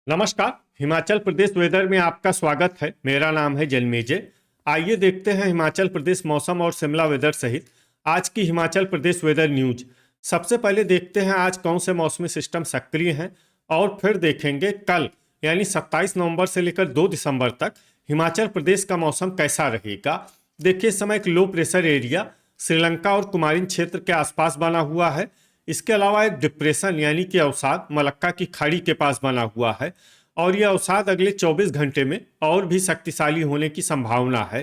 नमस्कार। हिमाचल प्रदेश वेदर में आपका स्वागत है। मेरा नाम है जन्मेजय। आइए देखते हैं हिमाचल प्रदेश मौसम और शिमला वेदर सहित आज की हिमाचल प्रदेश वेदर न्यूज। सबसे पहले देखते हैं आज कौन से मौसमी सिस्टम सक्रिय हैं और फिर देखेंगे कल यानी 27 नवंबर से लेकर 2 दिसंबर तक हिमाचल प्रदेश का मौसम कैसा रहेगा। देखिए, इस समय एक लो प्रेशर एरिया श्रीलंका और कुमारिन क्षेत्र के आसपास बना हुआ है। इसके अलावा एक डिप्रेशन यानी कि अवसाद मलक्का की खाड़ी के पास बना हुआ है और यह अवसाद अगले 24 घंटे में और भी शक्तिशाली होने की संभावना है।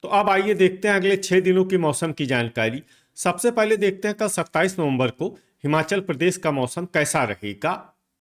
तो अब आइए देखते हैं अगले 6 दिनों की मौसम की जानकारी। सबसे पहले देखते हैं कल 27 नवंबर को हिमाचल प्रदेश का मौसम कैसा रहेगा।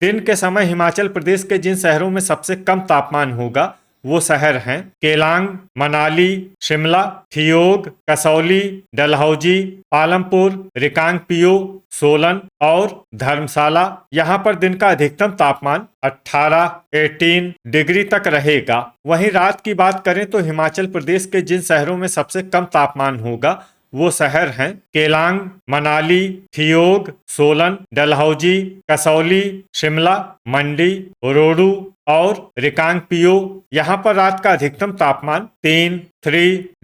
दिन के समय हिमाचल प्रदेश के जिन शहरों में सबसे कम तापमान होगा वो शहर हैं केलांग, मनाली, शिमला, थियोग, कसौली, डलहौजी, पालमपुर, रिकांगपिओ, सोलन और धर्मशाला। यहाँ पर दिन का अधिकतम तापमान 18 डिग्री तक रहेगा। वहीं रात की बात करें तो हिमाचल प्रदेश के जिन शहरों में सबसे कम तापमान होगा वो शहर हैं केलांग, मनाली, थियोग, सोलन, डलहौजी, कसौली, शिमला, मंडी, रोडू और रिकांगपिओ। यहाँ पर रात का अधिकतम तापमान 3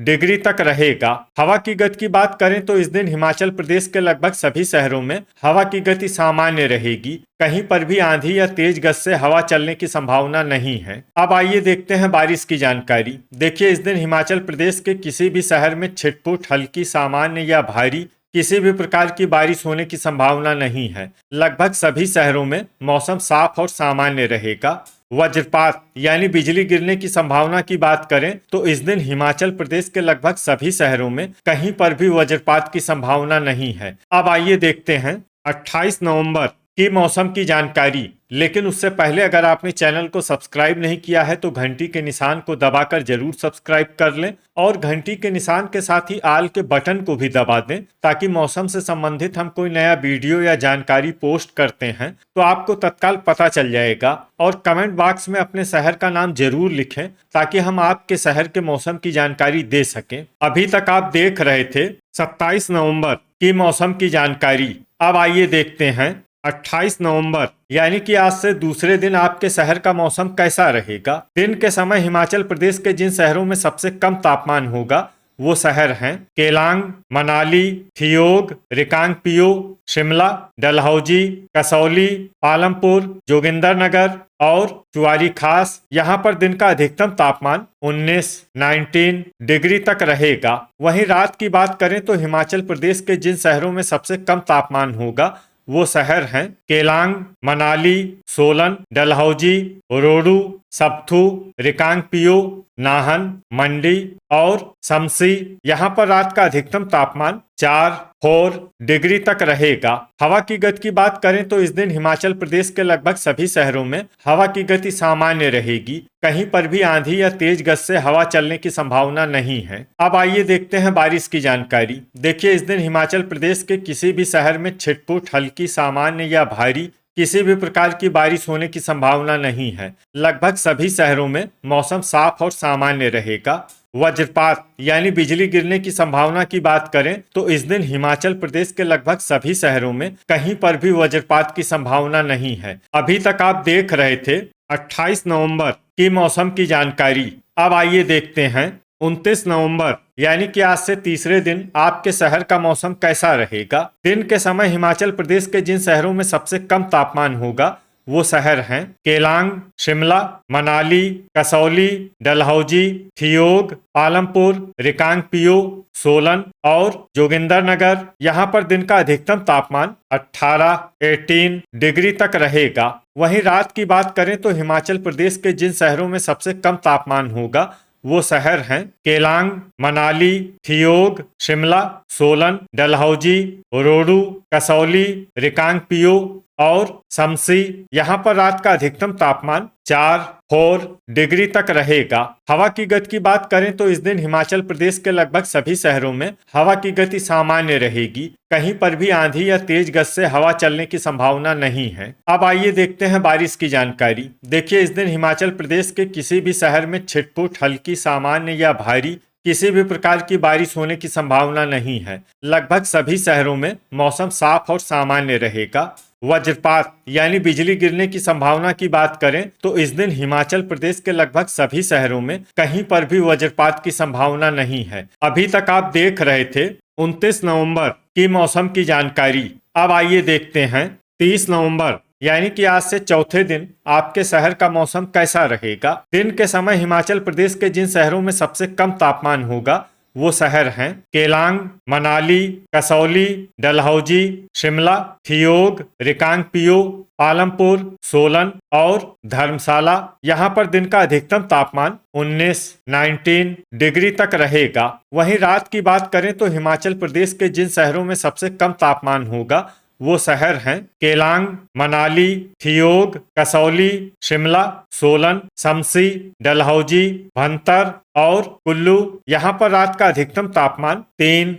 डिग्री तक रहेगा। हवा की गति की बात करें तो इस दिन हिमाचल प्रदेश के लगभग सभी शहरों में हवा की गति सामान्य रहेगी। कहीं पर भी आंधी या तेज गति से हवा चलने की संभावना नहीं है। अब आइए देखते हैं बारिश की जानकारी। देखिए, इस दिन हिमाचल प्रदेश के किसी भी शहर में छिटपुट, हल्की, सामान्य या भारी किसी भी प्रकार की बारिश होने की संभावना नहीं है। लगभग सभी शहरों में मौसम साफ और सामान्य रहेगा। वज्रपात यानी बिजली गिरने की संभावना की बात करें तो इस दिन हिमाचल प्रदेश के लगभग सभी शहरों में कहीं पर भी वज्रपात की संभावना नहीं है। अब आइए देखते हैं 28 नवंबर की मौसम की जानकारी। लेकिन उससे पहले अगर आपने चैनल को सब्सक्राइब नहीं किया है तो घंटी के निशान को दबाकर जरूर सब्सक्राइब कर लें और घंटी के निशान के साथ ही आल के बटन को भी दबा दें ताकि मौसम से संबंधित हम कोई नया वीडियो या जानकारी पोस्ट करते हैं तो आपको तत्काल पता चल जाएगा। और कमेंट बॉक्स में अपने शहर का नाम जरूर लिखें ताकि हम आपके शहर के मौसम की जानकारी दे सकें। अभी तक आप देख रहे थे 27 नवंबर की मौसम की जानकारी। अब आइए देखते हैं 28 नवंबर यानी कि आज से दूसरे दिन आपके शहर का मौसम कैसा रहेगा। दिन के समय हिमाचल प्रदेश के जिन शहरों में सबसे कम तापमान होगा वो शहर हैं केलांग, मनाली, थियोग, रिकांगपिओ, शिमला, डलहौजी, कसौली, पालमपुर, जोगिंदरनगर और चुआरी खास। यहाँ पर दिन का अधिकतम तापमान 19 डिग्री तक रहेगा। वहीं रात की बात करें तो हिमाचल प्रदेश के जिन शहरों में सबसे कम तापमान होगा वो शहर हैं केलांग, मनाली, सोलन, डलहौजी, रोडू, सब्थू, रिकांगपिओ, नाहन, मंडी और शमसी। यहाँ पर रात का अधिकतम तापमान 4 डिग्री तक रहेगा। हवा की गति की बात करें तो इस दिन हिमाचल प्रदेश के लगभग सभी शहरों में हवा की गति सामान्य रहेगी। कहीं पर भी आंधी या तेज गति से हवा चलने की संभावना नहीं है। अब आइए देखते हैं बारिश की जानकारी। देखिए, इस दिन हिमाचल प्रदेश के किसी भी शहर में छिटपुट, हल्की, सामान्य या भारी किसी भी प्रकार की बारिश होने की संभावना नहीं है। लगभग सभी शहरों में मौसम साफ और सामान्य रहेगा। वज्रपात यानी बिजली गिरने की संभावना की बात करें तो इस दिन हिमाचल प्रदेश के लगभग सभी शहरों में कहीं पर भी वज्रपात की संभावना नहीं है। अभी तक आप देख रहे थे 28 नवंबर की मौसम की जानकारी। अब आइए देखते हैं 29 नवंबर यानी कि आज से तीसरे दिन आपके शहर का मौसम कैसा रहेगा। दिन के समय हिमाचल प्रदेश के जिन शहरों में सबसे कम तापमान होगा वो शहर हैं केलांग, शिमला, मनाली, कसौली, डलहौजी, थियोग, पालमपुर, रिकांगपिओ, सोलन और जोगिंदरनगर। यहाँ पर दिन का अधिकतम तापमान 18 डिग्री तक रहेगा। वहीं रात की बात करें तो हिमाचल प्रदेश के जिन शहरों में सबसे कम तापमान होगा वो शहर हैं केलांग, मनाली, थियोग, शिमला, सोलन, डलहौजी, रोडू, कसौली, रिकांगपिओ और शमसी। यहाँ पर रात का अधिकतम तापमान 4 डिग्री तक रहेगा। हवा की गति की बात करें तो इस दिन हिमाचल प्रदेश के लगभग सभी शहरों में हवा की गति सामान्य रहेगी। कहीं पर भी आंधी या तेज गति से हवा चलने की संभावना नहीं है। अब आइए देखते हैं बारिश की जानकारी। देखिए, इस दिन हिमाचल प्रदेश के किसी भी शहर में छिटपुट, हल्की, सामान्य या भारी किसी भी प्रकार की बारिश होने की संभावना नहीं है। लगभग सभी शहरों में मौसम साफ और सामान्य रहेगा। वज्रपात यानी बिजली गिरने की संभावना की बात करें तो इस दिन हिमाचल प्रदेश के लगभग सभी शहरों में कहीं पर भी वज्रपात की संभावना नहीं है। अभी तक आप देख रहे थे 29 नवंबर की मौसम की जानकारी। अब आइए देखते हैं 30 नवंबर यानी कि आज से चौथे दिन आपके शहर का मौसम कैसा रहेगा। दिन के समय हिमाचल प्रदेश के जिन शहरों में सबसे कम तापमान होगा वो शहर हैं केलांग, मनाली, कसौली, डलहौजी, शिमला, ठियोग, रिकांगपिओ, पालमपुर, सोलन और धर्मशाला। यहाँ पर दिन का अधिकतम तापमान 19 डिग्री तक रहेगा। वहीं रात की बात करें तो हिमाचल प्रदेश के जिन शहरों में सबसे कम तापमान होगा वो शहर हैं केलांग, मनाली, ठियोग, कसौली, शिमला, सोलन, शमसी, डलहौजी, भंतर और कुल्लू। यहाँ पर रात का अधिकतम तापमान 3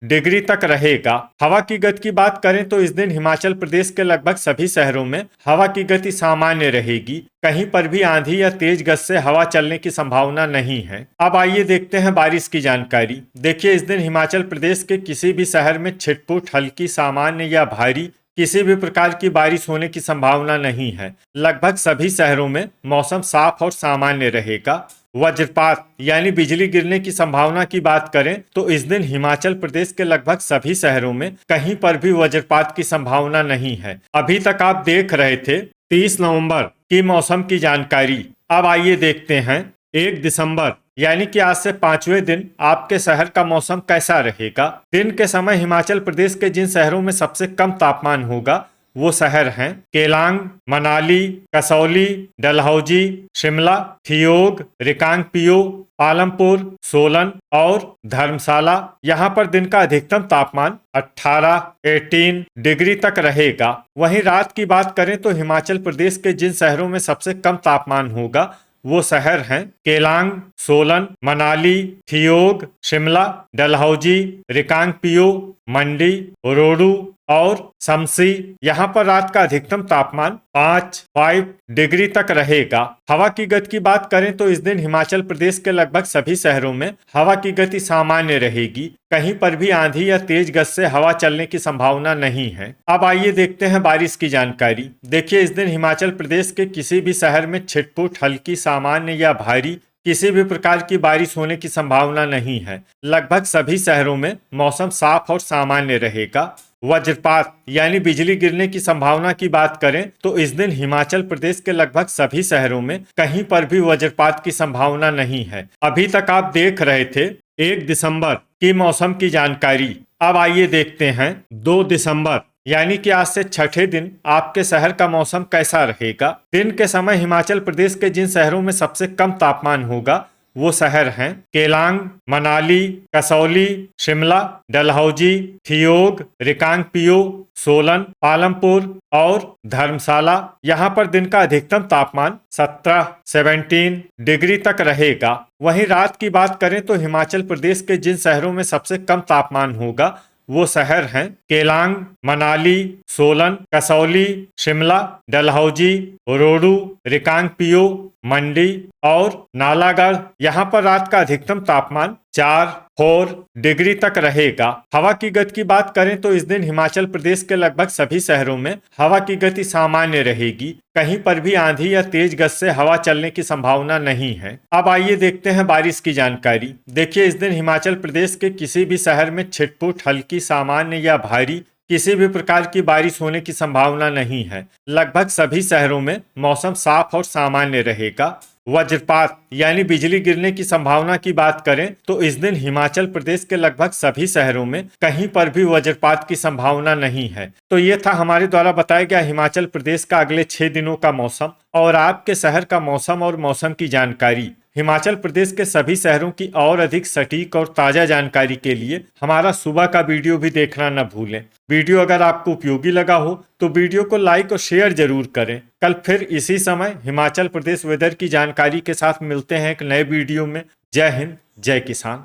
डिग्री तक रहेगा। हवा की गति की बात करें तो इस दिन हिमाचल प्रदेश के लगभग सभी शहरों में हवा की गति सामान्य रहेगी। कहीं पर भी आंधी या तेज गति से हवा चलने की संभावना नहीं है। अब आइए देखते हैं बारिश की जानकारी। देखिए इस दिन हिमाचल प्रदेश के किसी भी शहर में छिटपुट, हल्की, सामान्य या भारी किसी भी प्रकार की बारिश होने की संभावना नहीं है। लगभग सभी शहरों में मौसम साफ और सामान्य रहेगा। वज्रपात यानी बिजली गिरने की संभावना की बात करें तो इस दिन हिमाचल प्रदेश के लगभग सभी शहरों में कहीं पर भी वज्रपात की संभावना नहीं है। अभी तक आप देख रहे थे 30 नवंबर की मौसम की जानकारी। अब आइए देखते हैं 1 दिसंबर यानी कि आज से 5वें दिन आपके शहर का मौसम कैसा रहेगा। दिन के समय हिमाचल प्रदेश के जिन शहरों में सबसे कम तापमान होगा वो शहर हैं केलांग, मनाली, कसौली, डलहौजी, शिमला, ठियोग, रिकांगपिओ, पालमपुर, सोलन और धर्मशाला। यहाँ पर दिन का अधिकतम तापमान 18 डिग्री तक रहेगा। वहीं रात की बात करें तो हिमाचल प्रदेश के जिन शहरों में सबसे कम तापमान होगा वो शहर हैं केलांग, सोलन, मनाली, ठियोग, शिमला, डलहौजी, रिकांगपिओ, मंडी, रोडू और शमसी। यहाँ पर रात का अधिकतम तापमान 5 डिग्री तक रहेगा। हवा की गति की बात करें तो इस दिन हिमाचल प्रदेश के लगभग सभी शहरों में हवा की गति सामान्य रहेगी। कहीं पर भी आंधी या तेज गति से हवा चलने की संभावना नहीं है। अब आइए देखते हैं बारिश की जानकारी। देखिए इस दिन हिमाचल प्रदेश के किसी भी शहर में छिटपुट, हल्की, सामान्य या भारी किसी भी प्रकार की बारिश होने की संभावना नहीं है। लगभग सभी शहरों में मौसम साफ और सामान्य रहेगा। वज्रपात यानी बिजली गिरने की संभावना की बात करें तो इस दिन हिमाचल प्रदेश के लगभग सभी शहरों में कहीं पर भी वज्रपात की संभावना नहीं है। अभी तक आप देख रहे थे 1 दिसंबर की मौसम की जानकारी। अब आइए देखते हैं 2 दिसंबर यानी कि आज से छठे दिन आपके शहर का मौसम कैसा रहेगा। दिन के समय हिमाचल प्रदेश के जिन शहरों में सबसे कम तापमान होगा वो शहर हैं केलांग, मनाली, कसौली, शिमला, डलहौजी, ठियोग, रिकांगपिओ, सोलन, पालमपुर और धर्मशाला। यहाँ पर दिन का अधिकतम तापमान 17 डिग्री तक रहेगा। वहीं रात की बात करें तो हिमाचल प्रदेश के जिन शहरों में सबसे कम तापमान होगा वो शहर हैं केलांग, मनाली, सोलन, कसौली, शिमला, डलहौजी, रोडू, रिकांगपिओ, मंडी और नालागढ़। यहाँ पर रात का अधिकतम तापमान 4 डिग्री तक रहेगा। हवा की गति की बात करें तो इस दिन हिमाचल प्रदेश के लगभग सभी शहरों में हवा की गति सामान्य रहेगी। कहीं पर भी आंधी या तेज गति से हवा चलने की संभावना नहीं है। अब आइए देखते हैं बारिश की जानकारी। देखिए इस दिन हिमाचल प्रदेश के किसी भी शहर में छिटपुट, हल्की, सामान्य या भारी किसी भी प्रकार की बारिश होने की संभावना नहीं है। लगभग सभी शहरों में मौसम साफ और सामान्य रहेगा। वज्रपात यानी बिजली गिरने की संभावना की बात करें तो इस दिन हिमाचल प्रदेश के लगभग सभी शहरों में कहीं पर भी वज्रपात की संभावना नहीं है। तो ये था हमारे द्वारा बताया गया हिमाचल प्रदेश का अगले 6 दिनों का मौसम और आपके शहर का मौसम और मौसम की जानकारी। हिमाचल प्रदेश के सभी शहरों की और अधिक सटीक और ताज़ा जानकारी के लिए हमारा सुबह का वीडियो भी देखना न भूलें। वीडियो अगर आपको उपयोगी लगा हो तो वीडियो को लाइक और शेयर जरूर करें। कल फिर इसी समय हिमाचल प्रदेश वेदर की जानकारी के साथ मिलते हैं एक नए वीडियो में। जय हिंद, जय किसान।